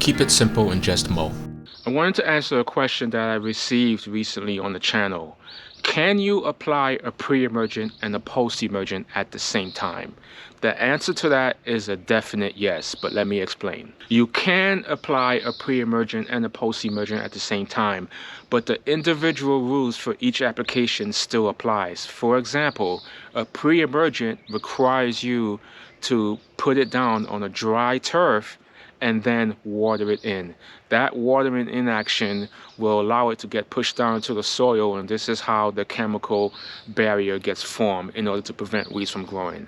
Keep it simple and just mow. I wanted to answer a question that I received recently on the channel. Can you apply a pre-emergent and a post-emergent at the same time? The answer to that is a definite yes, but let me explain. You can apply a pre-emergent and a post-emergent at the same time, but the individual rules for each application still applies. For example, a pre-emergent requires you to put it down on a dry turf and then water it in. That watering in action will allow it to get pushed down into the soil, and this is how the chemical barrier gets formed in order to prevent weeds from growing.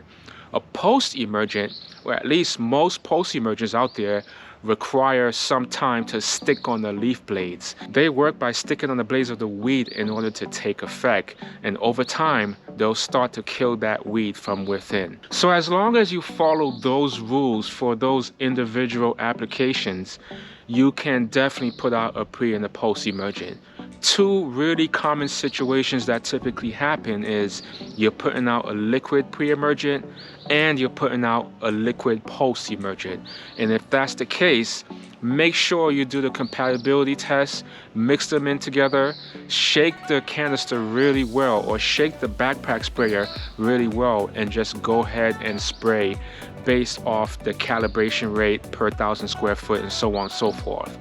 A post-emergent, or at least most post-emergents out there, require some time to stick on the leaf blades. They work by sticking on the blades of the weed in order to take effect, and over time they'll start to kill that weed from within. So as long as you follow those rules for those individual applications, you can definitely put out a pre and a post emergent. Two really common situations that typically happen is you're putting out a liquid pre-emergent and you're putting out a liquid post-emergent. And if that's the case, make sure you do the compatibility test, mix them in together, shake the canister really well, or shake the backpack sprayer really well, and just go ahead and spray based off the calibration rate per 1,000 square foot and so on and so forth.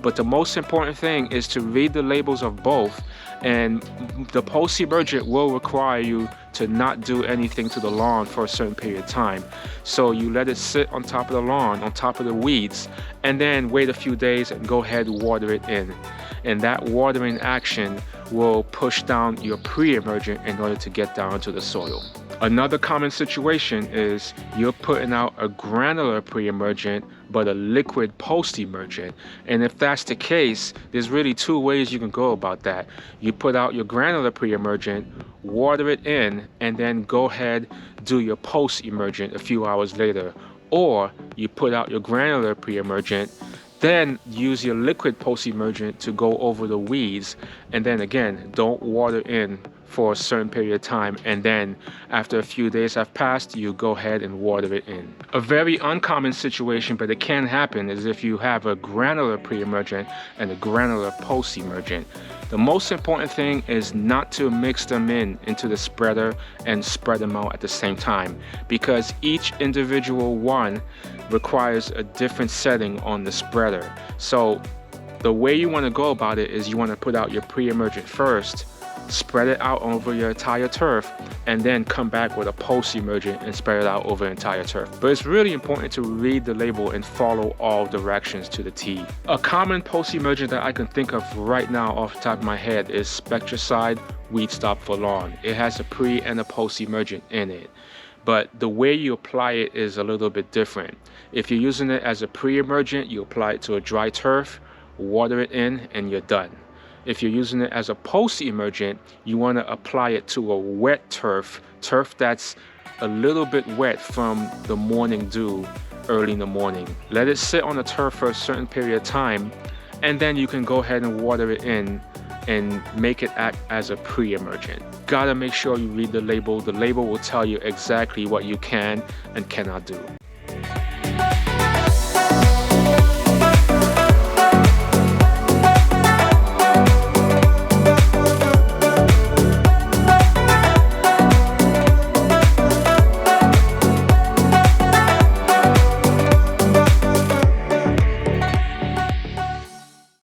But the most important thing is to read the labels of both, and the post-emergent will require you to not do anything to the lawn for a certain period of time. So you let it sit on top of the lawn, on top of the weeds, and then wait a few days and go ahead and water it in. And that watering action will push down your pre-emergent in order to get down to the soil. Another common situation is you're putting out a granular pre-emergent but a liquid post-emergent. And if that's the case, there's really two ways you can go about that. You put out your granular pre-emergent, water it in, and then go ahead, do your post-emergent a few hours later. Or you put out your granular pre-emergent, then use your liquid post-emergent to go over the weeds, and then again, don't water in for a certain period of time, and then after a few days have passed, you go ahead and water it in. A very uncommon situation, but it can happen, is if you have a granular pre-emergent and a granular post-emergent. The most important thing is not to mix them into the spreader and spread them out at the same time, because each individual one requires a different setting on the spreader. So the way you want to go about it is you want to put out your pre-emergent first, spread it out over your entire turf, and then come back with a post-emergent and spread it out over the entire turf. But it's really important to read the label and follow all directions to the T. A common post-emergent that I can think of right now off the top of my head is Spectracide Weed Stop for Lawn. It has a pre and a post-emergent in it, but the way you apply it is a little bit different. If you're using it as a pre-emergent, you apply it to a dry turf, water it in, and you're done. If you're using it as a post-emergent, you want to apply it to a wet turf that's a little bit wet from the morning dew early in the morning. Let it sit on the turf for a certain period of time, and then you can go ahead and water it in and make it act as a pre-emergent. Gotta make sure you read the label. The label will tell you exactly what you can and cannot do.